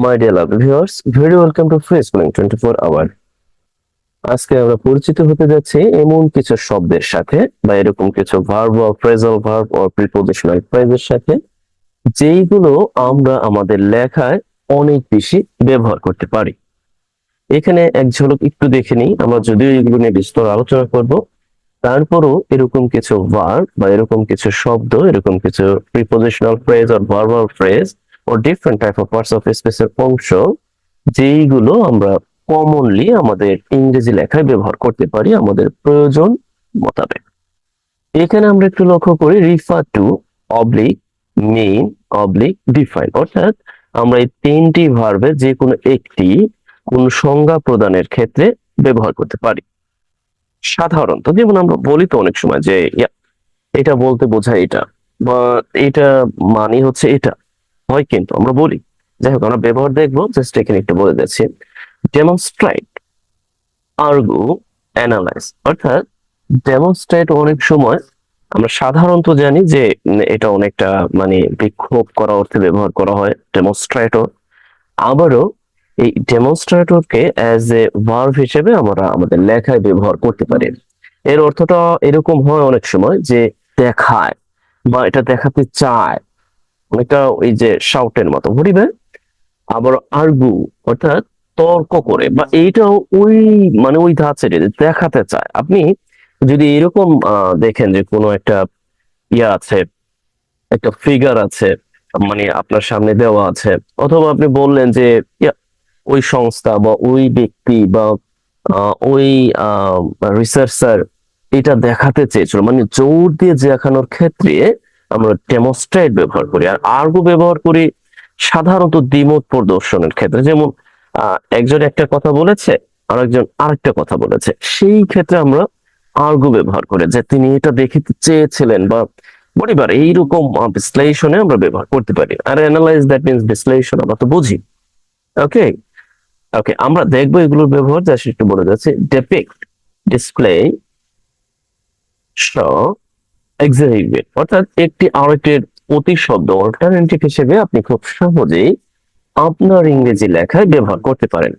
My dear love viewers, very welcome to free schooling 24 hour. আজকে আমরা পরিচিত হতে যাচ্ছি এমন কিছু শব্দের সাথে বা এরকম কিছু ভার্ব বা ফ্রেজাল ভার্ব ও প্রিপোজিশনাল ফ্রেজের সাথে যেইগুলো আমরা আমাদের লেখায় অনেক বেশি ব্যবহার করতে পারি। এখানে এক ঝলক একটু দেখে নিই, আমরা যদিও এগুলো নিয়ে বিস্তর আলোচনা করব, তারপরও এরকম কিছু ভার্ব বা এরকম কিছু শব্দ, এরকম কিছু প্রিপোজিশনাল ফ্রেজ আর ভার্বাল ফ্রেজ ও different type of parts of স্পিচের অংশ যেইগুলো আমরা কমনলি আমাদের ইংরেজি লেখায় ব্যবহার করতে পারি আমাদের প্রয়োজন মোতাবেক। এখানে আমরা একটু লক্ষ্য করি refer to, oblique, mean, oblique, define, অর্থাৎ আমরা এই তিনটি ভার্বে যে কোনো একটি কোন সংজ্ঞা প্রদানের ক্ষেত্রে ব্যবহার করতে পারি। সাধারণত যেমন আমরা বলি তো অনেক সময় যে এটা বলতে বোঝায় এটা, বা এটা মানে হচ্ছে এটা হয়, কিন্তু আমরা বলি। যাই হোক, আমরা ব্যবহার দেখবো, জাস্ট এখানে একটু বলে যাচ্ছি। ডেমনস্ট্রেট, আর্গু, অ্যানালাইজ, অর্থাৎ ডেমনস্ট্রেট অনেক সময় আমরা সাধারণত জানি যে এটা অনেকটা মানে বিক্ষোভ করা অর্থে ব্যবহার করা হয় ডেমনস্ট্রেটর। আবারও এই ডেমনস্ট্রেটরকে অ্যাজ এ ভার্ব হিসেবে আমরা আমাদের লেখায় ব্যবহার করতে পারি। এর অর্থটা এরকম হয় অনেক সময় যে দেখায় বা এটা দেখাতে চায়, অনেকটা ওই যে শাউটের মতো বুঝিবে। আবার আর্গু অর্থাৎ তর্ক করে, বা এইটাও ওই মানে ওই ধাঁচে দেখাতে চায়। আপনি যদি এরকম দেখেন যে কোনো একটা ইয়া আছে, একটা ফিগার আছে, মানে আপনার সামনে দেওয়া আছে, অথবা আপনি বললেন যে ওই সংস্থা বা ওই ব্যক্তি বা ওই রিসার্চার এটা দেখাতে চেয়েছিল, মানে জোর দিয়ে দেখানোর ক্ষেত্রে আমরা ডেমনস্ট্রেট ব্যবহার করি। আর আর্গু ব্যবহার করি সাধারণত দ্বিমত প্রদর্শনের ক্ষেত্রে, যেমন একজন একটা কথা বলেছে আর একজন আরেকটা কথা বলেছে, সেই ক্ষেত্রে আমরা আর্গু ব্যবহার করি যে তিনি এটা দেখিতে চেয়েছিলেন বা বলিবার এইরকম বিশ্লেষণে আমরা ব্যবহার করতে পারি। আর অ্যানালাইজ, দ্যাট মিনস বিশ্লেষণ, আমরা তো বুঝি। ওকে ওকে, আমরা দেখবো এগুলোর ব্যবহার, যা একটু বলে যাচ্ছে। ডেপিক্ট, ডিসপ্লে, শো, এক্সিবিট, অর্থাৎ একটি আরেকটির প্রতিশব্দ অল্টারনেটিভ হিসেবে আপনি খুব সহজেই আপনার ইংরেজি লেখায় ব্যবহার করতে পারেন।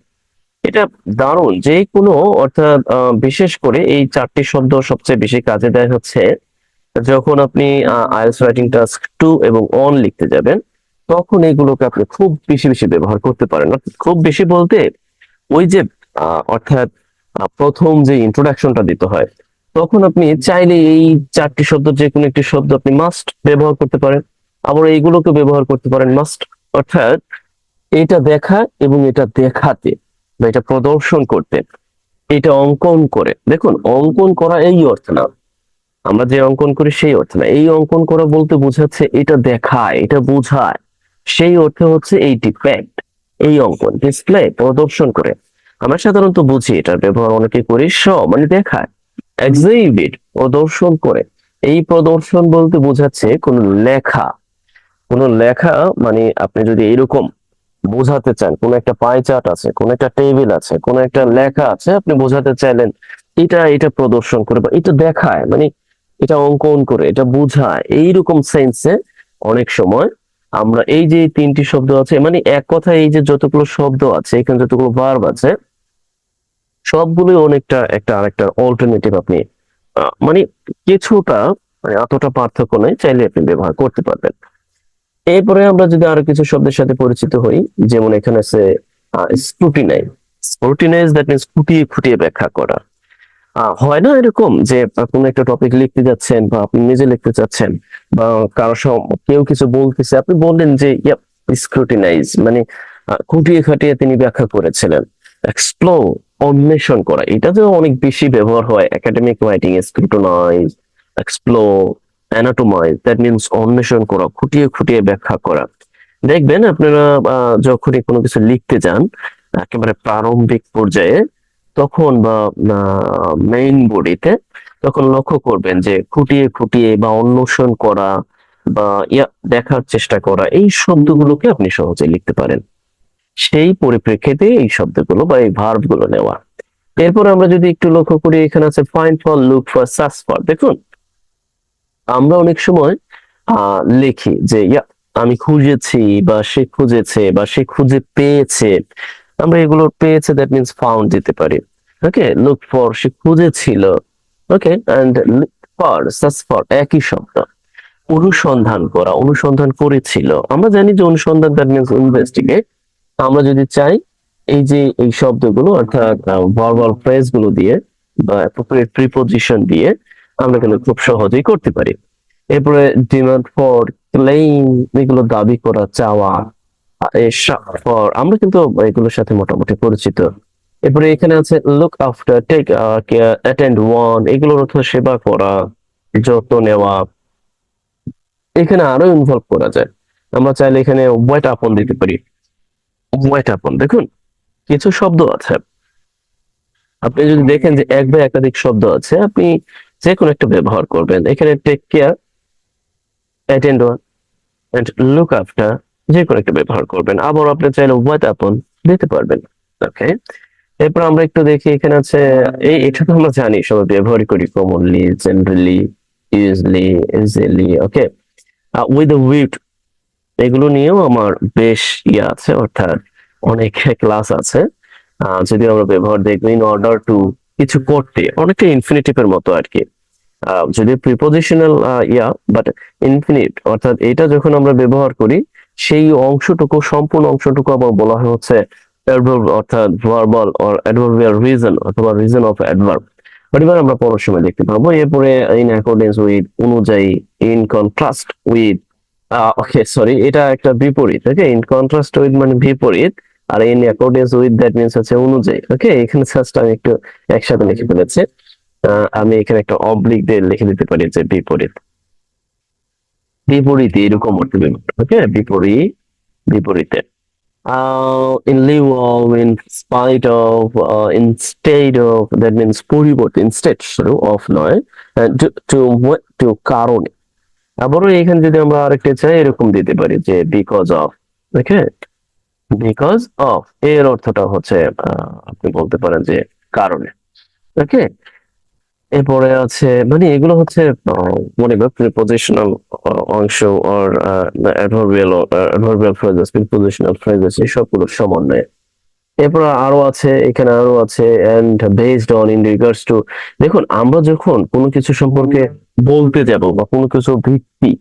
এটা দারুণ, যে কোনো অর্থাৎ বিশেষ করে এই চারটি শব্দ সবচেয়ে বেশি কাজে দেয় হচ্ছে যখন আপনি আইএলটিএস রাইটিং টাস্ক 2 এবং অন লিখতে যাবেন, তখন এগুলোকে আপনি খুব বেশি বেশি ব্যবহার করতে পারেন। অর্থাৎ খুব বেশি বলতে ওই যে অর্থাৎ প্রথম যে ইন্ট্রোডাকশনটা দিতে হয়, তখন আপনি চাইলে এই চারটি শব্দ যে কোনো একটি শব্দ আপনি মাস্ট ব্যবহার করতে পারেন। আবার এইগুলোকে ব্যবহার করতে পারেন মাস্ট, অর্থাৎ এটা দেখা এবং এটা দেখাতে বা এটা প্রদর্শন করতে, এটা অঙ্কন করে। দেখুন, অঙ্কন করা এই অর্থ না, আমরা যে অঙ্কন করি সেই অর্থ না। এই অঙ্কন করা বলতে বোঝাচ্ছে এটা দেখায়, এটা বোঝায়, সেই অর্থে হচ্ছে এই ডিপেক্ট, এই অঙ্কন, ডিসপ্লে, প্রদর্শন করে। আমরা সাধারণত বুঝি এটার ব্যবহার অনেকে করি শ মানে দেখায়, এক্সিবিট প্রদর্শন করে। এই প্রদর্শন বলতে বোঝাচ্ছে কোন লেখা, কোন লেখা, মানে আপনি যদি এরকম বোঝাতে চান, কোন একটা পাই চার্ট আছে, কোন একটা টেবিল আছে, কোন একটা লেখা আছে, আপনি বোঝাতে চাইলেন এটা এটা প্রদর্শন করে বা এটা দেখায়, মানে এটা অঙ্কন করে, এটা বোঝায়, এইরকম সেন্সে অনেক সময় আমরা এই যে তিনটি শব্দ আছে, মানে এক কথায় এই যে যতগুলো শব্দ আছে এখানে, যতগুলো ভার্ব আছে, সবগুলোই অনেকটা একটা আরেকটা অল্টারনেটিভ। আপনি মানে কিছুটা, মানে এতটা পার্থক্য নেই, চাইলে আপনি ব্যবহার করতে পারবেন। এরপরে আমরা যদি আরো কিছু শব্দের সাথে পরিচিত হই, যেমন এখানে আছে স্ক্রুটিনাইজ। স্ক্রুটিনাইজ দ্যাট মিনস খুঁটিয়ে খুঁটিয়ে ব্যাখ্যা করা। হয় না এরকম যে কোনো একটা টপিক লিখতে যাচ্ছেন বা আপনি নিজে লিখতে চাচ্ছেন, বা কারো কেউ কিছু বলতেছে, আপনি বললেন যে স্ক্রুটিনাইজ মানে খুঁটিয়ে খাটিয়ে তিনি ব্যাখ্যা করেছিলেন। এক্সপ্লোর, অন্বেষণ করা, এটা যে অনেক বেশি ব্যবহার হয় একাডেমিক রাইটিং এ। Scrutinise, explore, anatomise, that means অন্বেষণ করা, খুঁটিয়ে খুঁটিয়ে ব্যাখ্যা করা। দেখবেন আপনারা যখনই কোনো কিছু লিখতে যান একেবারে প্রারম্ভিক পর্যায়ে, তখন বা মেইন বডিতে, তখন লক্ষ্য করবেন যে খুঁটিয়ে খুঁটিয়ে বা অন্বেষণ করা বা দেখার চেষ্টা করা, এই শব্দগুলোকে আপনি সহজে লিখতে পারেন। সেই পরিপ্রেক্ষিতে এই শব্দগুলো বা এই ভার্ব গুলো নেওয়া। এরপর আমরা যদি একটু লক্ষ্য করি, এখানে আছে find for, look for, search for. দেখুন, আমরা অনেক সময় লিখি যে আমি খুঁজেছি বা সে খুঁজেছে বা সে খুঁজে পেয়েছে, আমরা এগুলো পেয়েছে দ্যাট মিনস ফাউন্ড দিতে পারি। ওকে, লুক ফর সে খুঁজেছিল। Okay, and look for search for একই শব্দ। অনুসন্ধান করা, অনুসন্ধান করেছিল, আমরা জানি যে অনুসন্ধান দ্যাট মিনস ইনভেস্টিগেট। আমরা যদি চাই এই যে এই শব্দগুলো অর্থাৎ ভার্বাল ফ্রেজ গুলো দিয়ে বা অ্যাপ্রোপ্রিয়েট প্রিপোজিশন দিয়ে আমরা কিন্তু খুব সহজেই করতে পারি। এরপরে ডিমান্ড ফর, ক্লেইম, এগুলো দাবি করা, চাওয়া। ফর আমরা কিন্তু এগুলোর সাথে মোটামুটি পরিচিত। এরপরে এখানে আছে look after, take care, attend one, এগুলোর অর্থ সেবা করা, যত্ন নেওয়া। এখানে আরো ইনভলভ করা যায়, আমরা চাইলে এখানে ওয়েট আপন দিতে পারি। ওয়েট আপন, দেখুন কিছু শব্দ আছে, আপনি যদি দেখেন যে এক বা একাধিক শব্দ আছে, আপনি যে কোনো একটা ব্যবহার করবেন। এখানে take care, attend one and look after, যে কোনো একটা ব্যবহার করবেন। আবার আপনি চাইলে ওয়েট আপন দিতে পারবেন। ওকে, এরপর আমরা একটু দেখি, এখানে আছে এটা তো আমরা জানি, সবাই ব্যবহার করি commonly, generally, usually, easily. Okay, with with, এগুলো নিয়েও আমার বেশ ইয়ে আছে, অর্থাৎ অনেক ক্লাস আছে। যদি আমরা ব্যবহার দেখবো, ইন অর্ডার টু, কিছু করতে, অনেকটা ইনফিনিটিভের মতো আর কি। যদি প্রিপোজিশনাল ইয়া, বাট ইনফিনিট, অর্থাৎ এটা যখন আমরা ব্যবহার করি সেই অংশটুকু, সম্পূর্ণ অংশটুকু আবার বলা হয় হচ্ছে অ্যাডভার্ব, অর্থাৎ ভার্বাল অর অ্যাডভার্বিয়াল রিজন অথবা রিজন অফ অ্যাডভার্ব। এবার আমরা পরের সময় দেখতে পাবো। এরপরে ইন অ্যাকর্ডেন্স উইথ, অনুযায়ী, in contrast with, okay sorry, এটা একটা বিপরীত। ওকে, ইন কন্ট্রাস্ট উইথ মানে বিপরীত, আর in accordance with that means হচ্ছে অনুযায়ী। ওকে, এখানে জাস্ট আমি একটু একসাথে লিখে ফেলেছি। আমি এখানে একটা অবলিক দিয়ে লিখে দিতে পারি যে বিপরীত। বিপরীতে এরকম অর্থ ব্যবহার। ওকে, বিপরীত, বিপরীতে। In lieu of, in spite of, instead of, that means পরিবর্তে, instead শুধু of নয়, to কারণে। আবারও এখানে যদি আমরা আরেকটা চাই, এরকম দিতে পারি যে because of. Okay, because of এর অর্থটা হচ্ছে আপনি বলতে পারেন যে কারণে। ওকে, এরপরে আছে মানে এগুলো হচ্ছে মনে করেন প্রিপোজিশনাল অংশ আর অ্যাডভার্বিয়াল ফ্রেজেস, প্রিপোজিশনাল ফ্রেজেস, এই সবগুলোর সমন্বয়ে। এরপর আরো আছে, এখানে আরো আছে and based on, in regards to. দেখুন আমরা যখন কোনো কিছু সম্পর্কে বলতে যাব বা কোনো কিছু ভিত্তি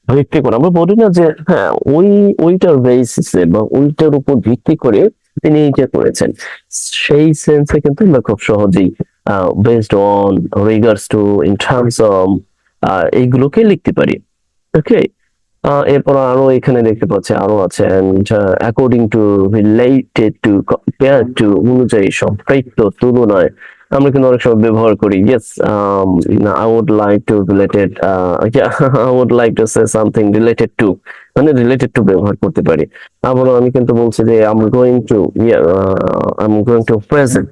ভিত্তি করে আমরা বলি না যে হ্যাঁ ওইটার বেসিসে বা ওইটার উপর ভিত্তি করে তিনি এইটা করেছেন, সেই সেন্সে কিন্তু আমরা খুব সহজেই based on, regards to, in terms of, এইগুলোকে লিখতে পারি। ওকে, এরপর আরো এখানে দেখতে পাচ্ছি আরো আছে according to, related to, compare to, অনুযায়ী, সম্পৃক্ত, তুলনায়। আমরা কিন্তু অনেক সময় ব্যবহার করি yes, I would like to related, I would like to say something related to, মানে রিলেটেড টু ব্যবহার করতে পারি। আবারও আমি কিন্তু বলছি যে I am going to present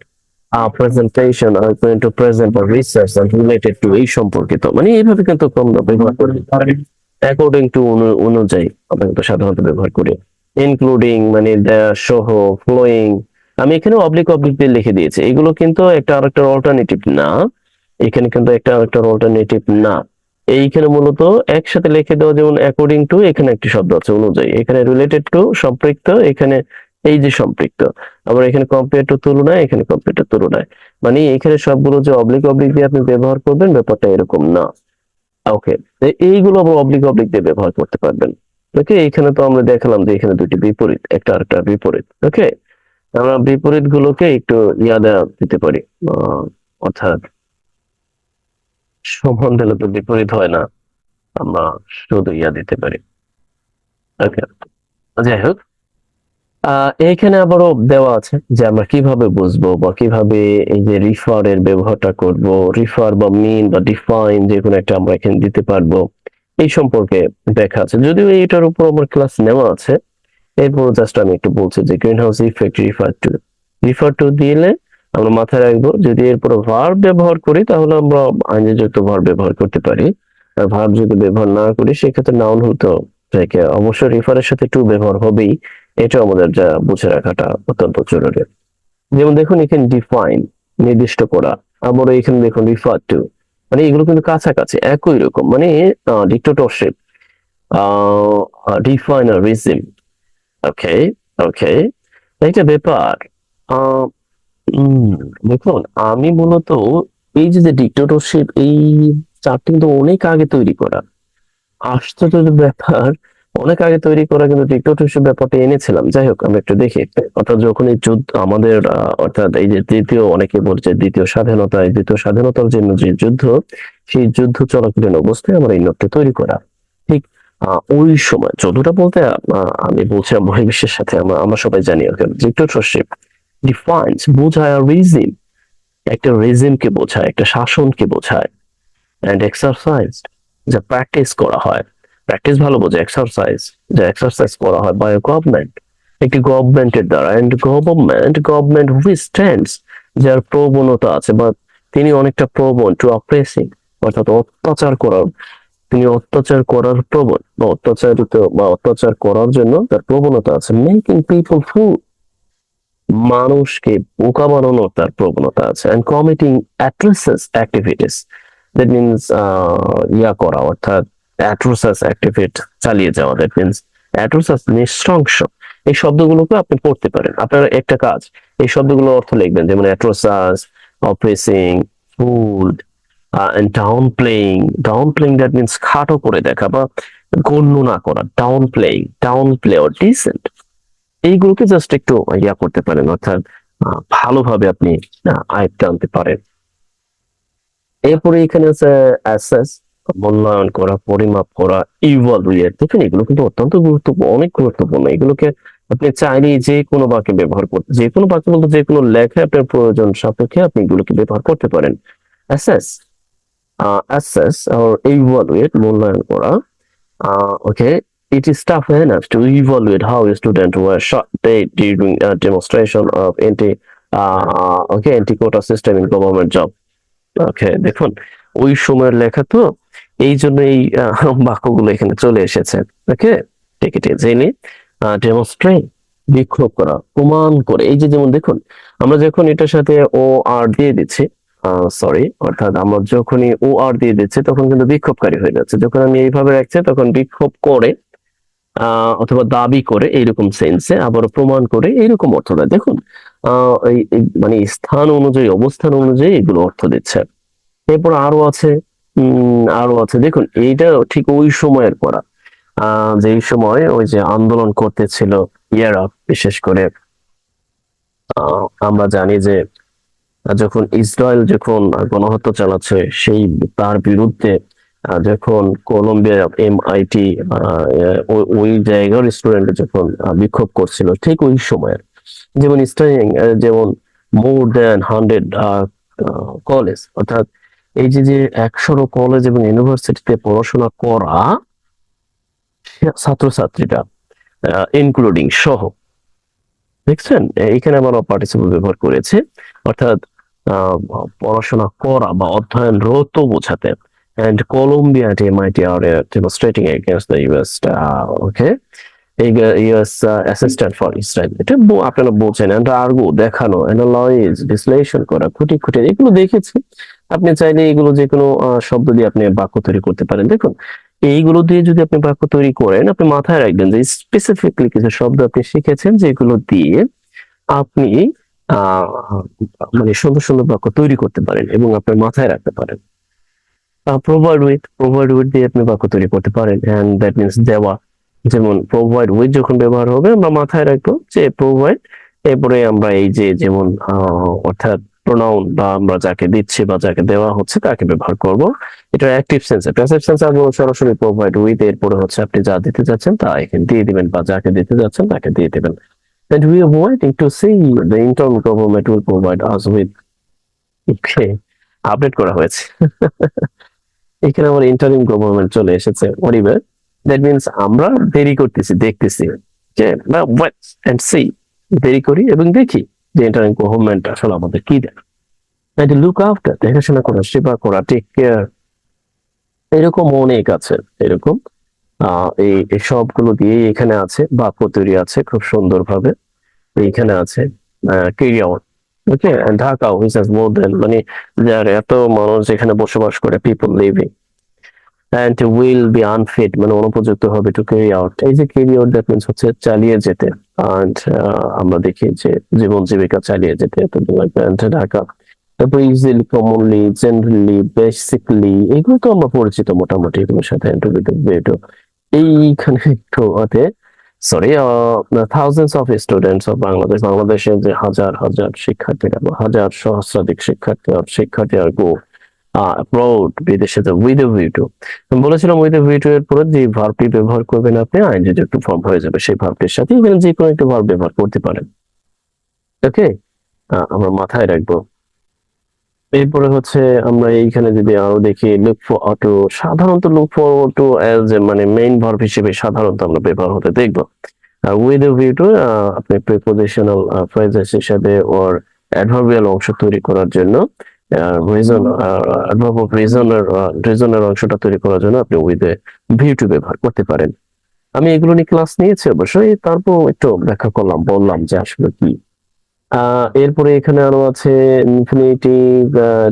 presentation, I am going to present বা রিসার্চ রিলেটেড টু, এই সম্পর্কিত, মানে এইভাবে কিন্তু আমরা ব্যবহার করতে পারি। অ্যাকর্ডিং টু, অনুযায়ী আমরা কিন্তু সাধারণত ব্যবহার করি। ইনক্লুডিং মানে সহ, ফ্লোয়িং, আমি এখানে অবলিক অবলিক দিয়ে লিখে দিয়েছি, এগুলো কিন্তু একটা আরেকটার অল্টারনেটিভ না। এখানে কিন্তু একটা আরেকটার অল্টারনেটিভ না। এইখানে মূলত একসাথে লিখে দেওয়া, যেমন অ্যাকর্ডিং টু, এখানে একটি শব্দ আছে অনুযায়ী, এখানে রিলেটেড টু সম্পৃক্ত, এখানে এই যে সম্পৃক্ত, আবার এখানে কম্পেয়ার টু তুলনায়, এখানে কম্পেয়ার টু তুলনায়, মানে এখানে সবগুলো যে অবলিক অবলিক দিয়ে আপনি ব্যবহার করবেন ব্যাপারটা এরকম না। ওকে, এইগুলো আবার অবলিক অবলিক দিয়ে ব্যবহার করতে পারবেন। ওকে, এখানে তো আমরা দেখালাম যে এখানে দুটি বিপরীত, একটা আরেকটা বিপরীত। ওকে, আমরা বিপরীত গুলোকে একটু ইয়াদা দিতে পারি, অর্থাৎ সমান দিলে তো বিপরীত হয় না, আমরা শুধু ইয়া দিতে পারি। ওকে, যাই হোক, এইখানে আবারও দেওয়া আছে যে আমরা কিভাবে বুঝবো বা কিভাবে এই যে রিফার এর ব্যবহারটা করব, রিফার বা মিন বা ডিফাইন, যে কোনো একটা আমরা এখানে দিতে পারবো, এই সম্পর্কে দেখা আছে। যদিও এটার উপর আমার ক্লাস নেওয়া আছে, এরপর জাস্ট আমি একটু বলছি যে green house effect refer to দিলে আমরা মাথায় রাখবো, যদি এরপর ভার্ব ব্যবহার করি তাহলে আমরা আইনযুক্ত ভার্ব ব্যবহার করতে পারি, আর ভার্ব যদি ব্যবহার না করি সেক্ষেত্রে নাউন হতো থেকে অবশ্যই রিফারের সাথে টু ব্যবহার হবেই। এটা আমাদের যা বুঝে রাখাটা অত্যন্ত জরুরি। যেমন দেখুন এখানে ডিফাইন, নির্দিষ্ট করা, আবার এখানে দেখুন রিফার টু, মানে এগুলো কিন্তু কাছাকাছি একই রকম, মানে ডিক্টেটরশিপ, রিফাইনারিজম। ওকে, ওকে, একটা ব্যাপার। আহ, উম, দেখুন, আমি মূলত এই যে ডিক্টেটরশিপ, এই চারটি কিন্তু অনেক আগে তৈরি করা। আশ্চর্যের ব্যাপার, অনেক আগে তৈরি করা কিন্তু ডিক্টেটরশিপ ব্যাপারটা এনেছিলাম। যাই হোক, আমরা একটু দেখি। অর্থাৎ যখন এই যুদ্ধ আমাদের অর্থাৎ এই যে দ্বিতীয়, অনেকে বলছে দ্বিতীয় স্বাধীনতা, এই দ্বিতীয় স্বাধীনতার জন্য যে যুদ্ধ, সেই যুদ্ধ চলাকালীন অবস্থায় আমার এই নোটটা তৈরি করা। ঠিক ওই সময় যতটা বলতে আমি বলছিলাম বহির্বিশ্বের সাথে, আমরা সবাই জানি ডিক্টেটরশিপ ডিফাইন্স, বোঝায় রিজিম, একটা রেজিমকে বোঝায়, একটা শাসনকে বোঝায়। অ্যান্ড এক্সারসাইজ, যা প্র্যাকটিস করা হয়, প্র্যাকটিস ভালো বোঝে, এক্সারসাইজ, যা এক্সারসাইজ করা হয় বাই গভর্নমেন্ট, একটি গভর্নমেন্টের দ্বারা। অ্যান্ড গভর্নমেন্ট উইথস্ট্যান্ডস, যার প্রবণতা আছে বা তিনি অনেকটা প্রবণ টু অপ্রেসিং, অর্থাৎ অত্যাচার করার, তিনি অত্যাচার করার প্রবণ বা অত্যাচারিত বা অত্যাচার করার জন্য তার প্রবণতা আছে। মেকিং পিপল ফুল, মানুষকে বোকা বানানোর তার প্রবণতা আছে। And committing atrocious activities, that means ইয়া করা, অর্থাৎ অ্যাট্রোসাস অ্যাক্টিভিট চালিয়ে যাওয়া, দ্যাট মিনস অ্যাট্রোসাস নৃশংস। এই শব্দগুলোকে আপনি পড়তে পারেন। আপনার একটা কাজ, এই শব্দগুলো অর্থ লিখবেন, যেমন অ্যাট্রোসাস, অপ্রেসিং, ফুল, and downplaying that means খাটো করে দেখা বা গণ্য না করা, downplay or decent, এইগুলোকে জাস্ট একটু ইয়া করতে পারেন, অর্থাৎ ভালোভাবে আপনি আয়ত্তে আনতে পারেন। এরপরে এখানে আছে অ্যাসেস, মূল্যায়ন করা, পরিমাপ করা, ইভালুয়েট। দেখুন, এগুলো কিন্তু অত্যন্ত গুরুত্বপূর্ণ, অনেক গুরুত্বপূর্ণ। এগুলোকে আপনি চাইলেই যে কোনো বাক্যে ব্যবহার করতে, যে কোনো বাক্য বলতে যে কোনো লেখায় আপনার প্রয়োজন সাপেক্ষে আপনি এগুলোকে ব্যবহার করতে পারেন। অ্যাসেস, or evaluate, মূল্যায়ন করা। Okay, it is tough enough to evaluate how a student were shot dead during a demonstration of anti-quota system in government job. ওকে, দেখুন, ওই সময়ের লেখা তো, এই জন্য এই বাক্যগুলো এখানে চলে এসেছে। ওকে, টেক ইট ইজিলি। ডেমনস্ট্রেট, বিক্ষোভ করা, প্রমাণ করে। এই যে যেমন দেখুন, আমরা যখন এটার সাথে ও আর দিয়ে দিচ্ছি, সরি, অর্থাৎ আমরা যখনই ও আর দিয়ে দিচ্ছি তখন কিন্তু বিক্ষোভকারী হয়ে যাচ্ছে। যখন আমি এইভাবে রাখছি তখন বিক্ষোভ করে অথবা দাবি করে, এইরকম সেন্সে, আবার প্রমাণ করে, এইরকম অর্থ দেয়। দেখুন, মানে স্থান অনুযায়ী, অবস্থান অনুযায়ী এগুলো অর্থ দিচ্ছে। এরপর আরো আছে, দেখুন, এইটা ঠিক ওই সময়ের করা, যে সময় ওই যে আন্দোলন করতেছিল ইয়েরা, বিশেষ করে আমরা জানি যে যখন ইসরায়েল যখন গণহত্যা চালাচ্ছে, সেই তার বিরুদ্ধে যখন কলম্বিয়া MIT ওই জায়গার স্টুডেন্ট যখন বিক্ষোভ করছিল, ঠিক ওই সময়ের, যেমন যেমন মোর দেন 100 কলেজ, অর্থাৎ এই যে 100 কলেজ এবং ইউনিভার্সিটিতে পড়াশোনা করা ছাত্রছাত্রীরা, ইনক্লুডিং সহ, দেখছেন এখানে আবার পার্টিসিপল ব্যবহার করেছে, অর্থাৎ আহ, পড়াশোনা করা বা অধ্যয়নরত বোঝাতে। And Colombia and MIT are demonstrating against the US, okay, US assistant for Israel. এটা আপনারা বলছেন, and আর্গু, দেখানো, অ্যানালাইজ, বিশ্লেষণ করা, খুঁটি খুঁটি, এগুলো দেখেছি। আপনি চাইলে এগুলো যে কোনো শব্দ দিয়ে আপনি বাক্য তৈরি করতে পারেন। দেখুন, এইগুলো দিয়ে যদি আপনি বাক্য তৈরি করেন, আপনি মাথায় রাখবেন যে স্পেসিফিকলি কিছু শব্দ আপনি শিখেছেন, যেগুলো দিয়ে আপনি আহ মানে সুন্দর সুন্দর বাক্য তৈরি করতে পারেন এবং আপনার মাথায় রাখতে পারেন। প্রোভাইড উইথ দিয়ে আপনি বাক্য তৈরি করতে পারেন, এন্ড দ্যাট মিনস দেওয়া। যেমন প্রোভাইড উইথ যখন ব্যবহার হবে, আমরা মাথায় রাখবো যে প্রোভাইড, এরপরে আমরা এই যে যেমন অর্থাৎ প্রোনাউন বা আমরা যাকে দিচ্ছি বা যাকে দেওয়া হচ্ছে তাকে ব্যবহার করব। এটা অ্যাক্টিভ সেন্সে। প্যাসিভ সেন্সে আপনি সরাসরি প্রোভাইড উইথ, এরপরে হচ্ছে আপনি যা দিতে যাচ্ছেন তা এখানে দিয়ে দিবেন বা যাকে দিতে যাচ্ছেন তাকে দিয়ে দিবেন। And we are waiting to see the interim government will provide us with, okay, update করা হয়েছে। এখানে আমার ইন্টারিম গভর্নমেন্ট চলে এসেছে। ওয়াট দ্যাট মিনস আমরা দেরি করতেছি, দেখতেছি, যে ওয়েট এন্ড সি, দেরি করি এবং দেখি যে ইন্টারিম গভর্নমেন্ট আসলে আমাদের কি দেয়। এন্ড লুক আফটার, দেখাশোনা করা, সেবা করা, টেক কেয়ার, এরকম অনেক আছে। এরকম এই সবগুলো দিয়ে এখানে আছে, বাক্য তৈরি আছে খুব সুন্দরভাবে। এইখানে আছে carry out, okay, Dhaka which has more than, মানে যার এত মানুষ যেখানে বসবাস করে, people living. and will be unfit মানে অনুপযুক্ত হবে to carry out। এই যে carry out that means হচ্ছে চালিয়ে যেতে, and আমরা দেখি যে জীবন জীবিকা চালিয়ে যেতে, ঢাকা। তারপর ইজিলি, কমনলি, জেনারেলি, বেসিকলি, এগুলো তো আমরা পরিচিত মোটামুটি এগুলোর সাথে। এইখানে একটু sorry, thousands of students of Bangladesh, বাংলাদেশের যে হাজার হাজার শিক্ষার্থীরা বা হাজার সহস্রাধিক শিক্ষার্থী আর গো অ্যাব্রড, বিদেশে তো উইথ এ ভিউ টু। আমি বলেছিলাম উইথ এ ভিউ টু এর পরে যে ভার্বটি ব্যবহার করবেন আপনি আইএনজি যুক্ত ফর্ম হয়ে যাবে, সেই ভার্বটির সাথে ইভেন যে কোনো একটা ভার্ব ব্যবহার করতে পারেন। ওকে, আমরা মাথায় রাখবো। এরপরে হচ্ছে আমরা এইখানে যদি আরো দেখি লুক ফর অটো, সাধারণত look for auto as a মানে মেইন ভার্ব হিসেবে সাধারণত আমরা ব্যবহার হতে দেখবো। উইথ এ ভিউ টু আপনি প্রিপোজিশনাল ফ্রেজেস হিসেবে ওর অ্যাডভার্বিয়াল অংশ তৈরি করার জন্য, রিজন অ্যাডভার্ব অফ রিজনের অংশটা তৈরি করার জন্য আপনি উইথ এ ভিউ টু ব্যবহার করতে পারেন। আমি এগুলো নিয়ে ক্লাস নিয়েছি অবশ্যই, তারপর একটু ব্যাখ্যা করলাম, বললাম যে আসলে কি। এরপরে এখানে আরো আছে ইনফিনিটিভ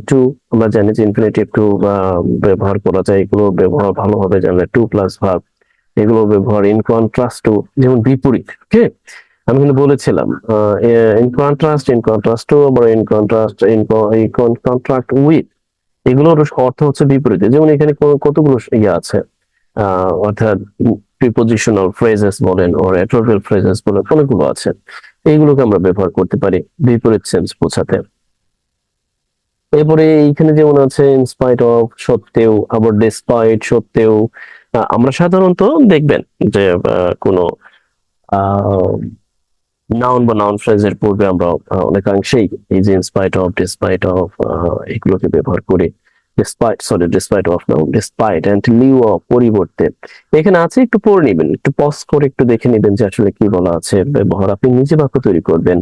টু। আমরা জানি যে ইনফিনিটিভ টু ব্যবহার করা যায়, এগুলো ব্যবহার ভালোভাবে জানলে টু প্লাস ভার্ব, এগুলো ব্যবহার ইন কন্ট্রাস্ট টু, যেমন বিপরীত। ওকে, আমি কিন্তু বলেছিলাম ইন কন্ট্রাস্ট টু, আবার ইন কন্ট্রাক্ট উইথ, এগুলোর অর্থ হচ্ছে বিপরীতে। যেমন এখানে কতগুলো ইয়ে আছে, অর্থাৎ প্রিপোজিশনাল ফ্রেজেস বলেন ওর অ্যাডভার্বিয়াল ফ্রেজেস বলেন, অনেকগুলো আছে। এইগুলোকে আমরা ব্যবহার করতে পারি বিপরীত সেন্স বোঝাতে। এরপরে এইখানে যেমন আছে ইনস্পাইট অফ, সত্ত্বেও, আবার ডিসপাইট, সত্ত্বেও। আমরা সাধারণত দেখবেন যে কোনো নাউন বা নাউন ফ্রেজের পূর্বে আমরা অনেকাংশেই এই যে ইনস্পাইট অফ, ডিসপাইট অফ, এগুলোকে ব্যবহার করি। Despite of noun, despite and lieu of, পরিবর্তে। এখানে আছে, একটু পড়ে নিবেন, একটু পজ করে একটু দেখে নিবেন যে আসলে কি বলা আছে। ব্যবহার আপনি নিজে বাক্য তৈরি করবেন।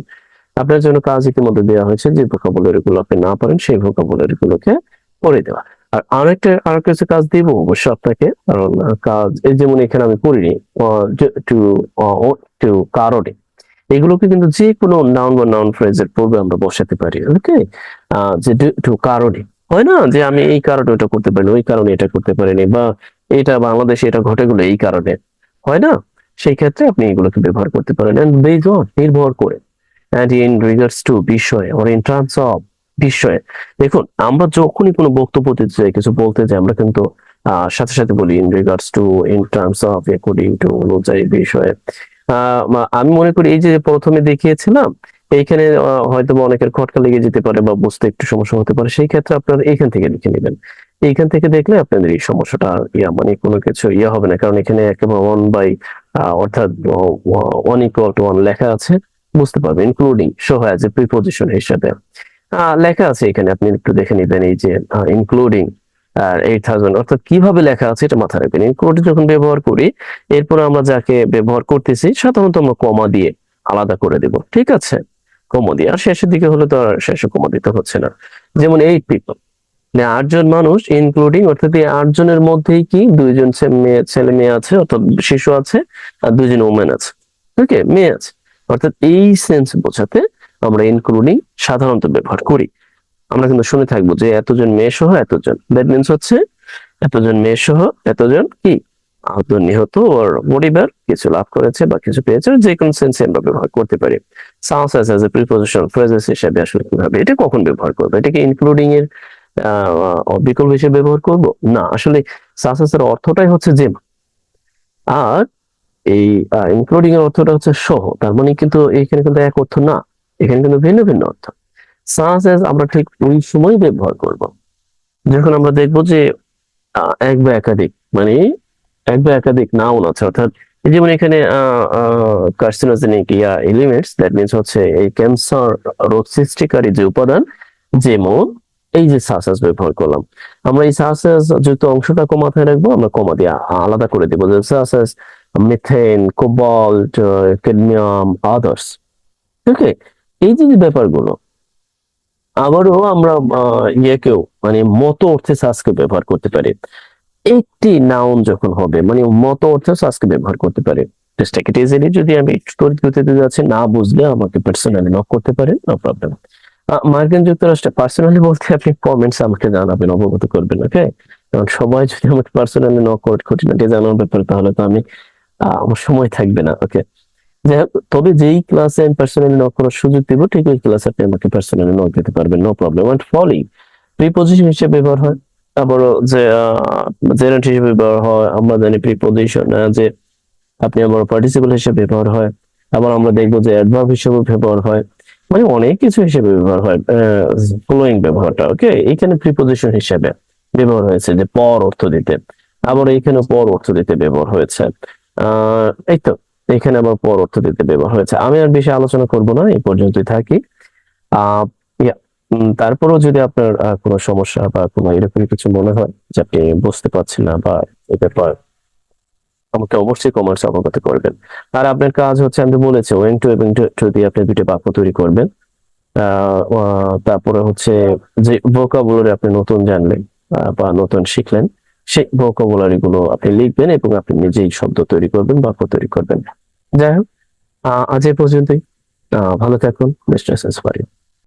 আপনার জন্য কাজ ইতিমধ্যে দেওয়া হয়েছে, যে ভোকাবুলারি গুলো আপনি না পারেন সেই ভোকাবুলারি গুলোকে পড়ে দেওয়া। আর আরো কিছু কাজ দিব অবশ্য আপনাকে, কারণ কাজ এই যেমন এখানে আমি করিনি টু কারণে, এগুলোকে কিন্তু যে কোনো নাউন বা নাউন ফ্রেজের পূর্বে আমরা বসাতে পারি। ওকে, যে টু কারণে হয় না যে আমি এই কারণে ওটা করতে পারিনি, ওই কারণে এটা করতে পারিনি, বা এটা বাংলাদেশে এটা ঘটে গেলো এই কারণে, হয় না? সেই ক্ষেত্রে আপনি এগুলোকে ব্যবহার করতে পারেন। এন্ড বেজ অন, নির্ভর করে, এন্ড ইন রিগার্ডস টু, বিষয়, অর ইন টার্মস অফ, বিষয়ে। দেখুন, আমরা যখনই কোনো বক্তব্য দিতে যাই, কিছু বলতে যাই, আমরা কিন্তু সাথে সাথে বলি in regards two, in terms of, according to, অনুযায়ী, বিষয়ে। আমি মনে করি এই যে প্রথমে দেখিয়েছিলাম, এইখানে হয়তো অনেকের খটকা লেগে যেতে পারে বা বুঝতে একটু সমস্যা হতে পারে, সেই ক্ষেত্রে আপনারা এইখান থেকে লিখে নেবেন। এইখান থেকে দেখলে আপনাদের এই সমস্যাটা মানে কোনো কিছু হবে না, কারণ এখানে একেবারে ওয়ান বাই অর্থাৎ ওয়ান ইকুয়াল টু ওয়ান লেখা আছে, বুঝতে পারবেন। ইনক্লুডিং সহ অ্যাজ এ প্রিপোজিশন হিসেবে লেখা আছে এখানে, আপনি একটু দেখে নেবেন। এই যে ইনক্লুডিং আর 8000, অর্থাৎ কিভাবে লেখা আছে এটা মাথায় রাখবেন। ইনক্লুডিং যখন ব্যবহার করি, এরপর আমরা যাকে ব্যবহার করতেছি সাধারণত আমরা কমা দিয়ে আলাদা করে দেব, ঠিক আছে? কমা দিয়ে, আর শেষের দিকে হলে তো আর শেষে কমা দিতে হচ্ছে না। যেমন 8 পিপল, 8 জন মানুষ, ইনক্লুডিং অর্থাৎ এই 8 জনের মধ্যেই কি 2 জন ছেলে মেয়ে আছে, অর্থাৎ শিশু আছে, আর 2 জন ওমেন আছে। ওকে, মেয়ে আছে, অর্থাৎ এই সেন্স বোঝাতে আমরা ইনক্লুডিং সাধারণত ব্যবহার করি। আমরা কিন্তু শুনে থাকবো যে এতজন মেয়ে সহ এতজন, দ্যাট মিন্স হচ্ছে এতজন মেয়ে সহ এতজন কি আহত, নিহত, ওর পরিবার কিছু লাভ করেছে বা কিছু পেয়েছে, যে কোনো সেন্সে আমরা ব্যবহার করতে পারি। Sounds as a preposition phrases হিসেবে আসলে কিভাবে, এটা কখন ব্যবহার করবো, এটাকে ইনক্লুডিং এর বিকল্প হিসেবে ব্যবহার করব না, আসলে সাউন্ডস এর অর্থটাই হচ্ছে যে, আর এই ইনক্লুডিং এর অর্থটা হচ্ছে সহ, তার মানে কিন্তু এখানে কিন্তু এক অর্থ না, এখানে কিন্তু ভিন্ন ভিন্ন অর্থ। সাচ এজ আমরা ঠিক ওই সময় ব্যবহার করব যখন আমরা দেখব যে এক বা একাধিক, মানে এক বা একাধিক নাউন আছে, অর্থাৎ যেমন এখানে কার্সিনোজেনিক এলিমেন্টস, দ্যাট মিন্স হচ্ছে এই ক্যান্সার রোগ সৃষ্টিকারী যে উপাদান, যেমন এই যে সাসেস ব্যবহার করলাম, আমরা এই সাসেস যুক্ত অংশটাকে মাথায় রাখবো, আমরা কমা দিয়ে আলাদা করে দেবো, যে সাসেস মিথেন, কোবাল্ট, ক্যাডমিয়াম, আদার্স। ওকে, এই যে ব্যাপারগুলো, আবারও আমরা ইয়েকেও মানে মত অর্থে সাসকে ব্যবহার করতে পারি। একটি নাউন যখন হবে মানে মত অর্থে সাসকে ব্যবহার করতে পারি। Just take it easily. যদি আমি একটু তড়িৎ গতিতে যাচ্ছি, না বুঝলে আমাকে পার্সোনালি নক করতে পারেন, নো প্রবলেম। মার্কিন যুক্তরাষ্ট্রে পার্সোনালি বলতে আপনি কমেন্টস আমাকে জানাবেন, অবগত করবেন। ওকে, কারণ সবাই যদি আমাকে পার্সোনালি নক করে খুঁটিনাটি জানার ব্যাপারে, তাহলে তো আমি আমার সময় থাকবে না। ওকে, যাই হোক, তবে যেই ক্লাসে আমি পার্সোনালি নক করার সুযোগ দিব, ঠিক ওই ক্লাসে আপনি আমাকে পার্সোনালি নক দিতে পারবেন, no problem. And following preposition হিসেবে ব্যবহার হয়, আবারও যে জেরান্ট হিসেবে ব্যবহার হয়। আমরা জানি প্রিপোজিশন যে আপনি আবার পার্টিসিপল হিসেবে ব্যবহার হয়, আবার আমরা দেখবো যে অ্যাডভার্ব হিসেবে ব্যবহার হয়, মানে অনেক কিছু হিসেবে ব্যবহার হয় ফলোইং ব্যবহারটা। ওকে, এখানে প্রিপোজিশন হিসেবে ব্যবহার হয়েছে যে পর অর্থ দিতে, আবার এখানে পর অর্থ দিতে ব্যবহার হয়েছে। এই তো, এখানে আবার পর অর্থ দিতে ব্যবহার হয়েছে। আমি আর বেশি আলোচনা করব না, এই পর্যন্তই থাকি। আহ ইয়া, তারপরেও যদি আপনার কোনো সমস্যা বা কোনো এরকম কিছু মনে হয় যে আপনি বুঝতে পারছেন না বা এই ব্যাপার, আমাকে অবশ্যই কমেন্টস অবগত করবেন। আর আপনার কাজ হচ্ছে, আমি বলেছি ওয়েন টু এবং টু দিয়ে আপনি দুইটা বাক্য তৈরি করবেন। তারপরে হচ্ছে যে ভোকাবুলারি আপনি নতুন জানলেন বা নতুন শিখলেন, সেই ভোকাবুলারি গুলো আপনি লিখবেন এবং আপনি নিজেই শব্দ তৈরি করবেন, বাক্য তৈরি করবেন। যাই হোক, আজ এ পর্যন্তই। ভালো থাকুন। Best wishes for you.